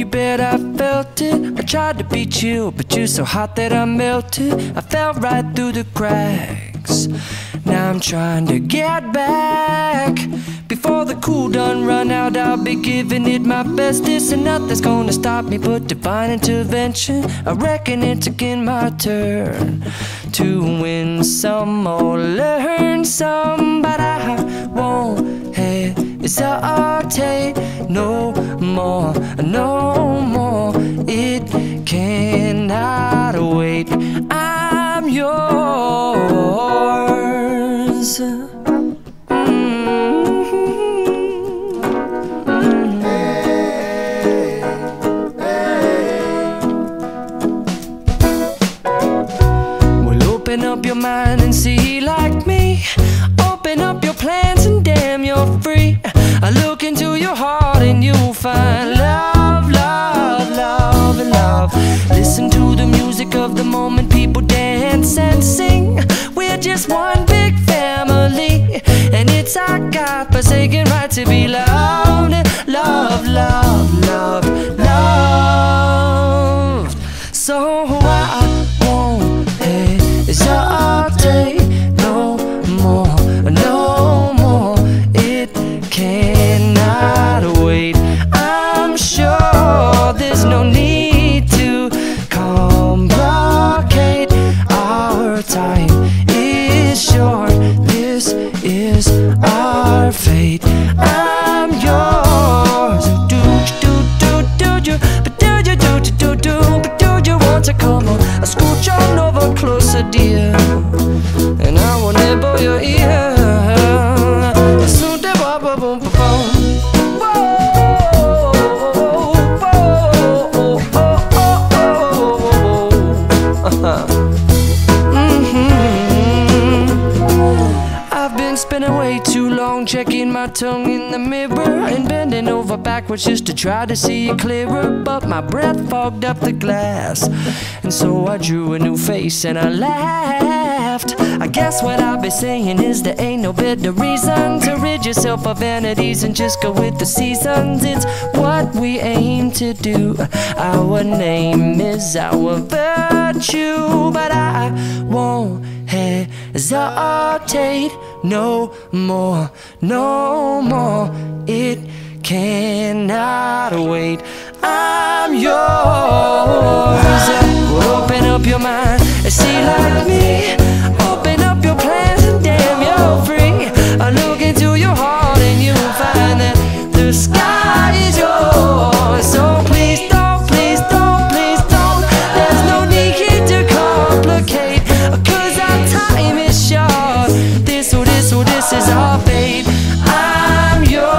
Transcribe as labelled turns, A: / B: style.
A: you bet I felt it. I tried to be chill, but you're so hot that I melted. I fell right through the cracks. Now I'm trying to get back. Before the cool done run out, I'll be giving it my bestest, and nothing's gonna stop me but divine intervention. I reckon it's again my turn to win some or learn some, but I won't hesitate no more, no more. It cannot wait. I'm yours. Open up your mind and see like me. Open up your plans and damn, you're free. I look into your heart and you'll find love, love, love, and love. Listen to the music of the moment, people dance and sing. We're just one big family, and it's our God-forsaken right to be loved. Love, love, love, loved. So I won't hesitate no more, no more. It cannot wait. I'm sure there's no need to complicate. Our time is short. This is our fate. I'm yours. Do you, but do you, but do you want to come on? I scooch on over closer, dear, and I will nibble your ear. So I've been spending way too long checking my tongue in the mirror and bending over backwards just to try to see it clearer, but my breath fogged up the glass, and so I drew a new face and I laughed. I guess what I'll be saying is there ain't no better reason to rid yourself of vanities and just go with the seasons. It's what we aim to do. Our name is our virtue, but I won't hesitate no more, no more. It cannot wait. I'm yours. Open up your mind and see like me. Open up your plans and damn, you're free. I look into your heart and you'll find that the sky is yours. So please don't, please don't, please don't. There's no need to complicate, 'cause our time is short. This is our fate. I'm yours.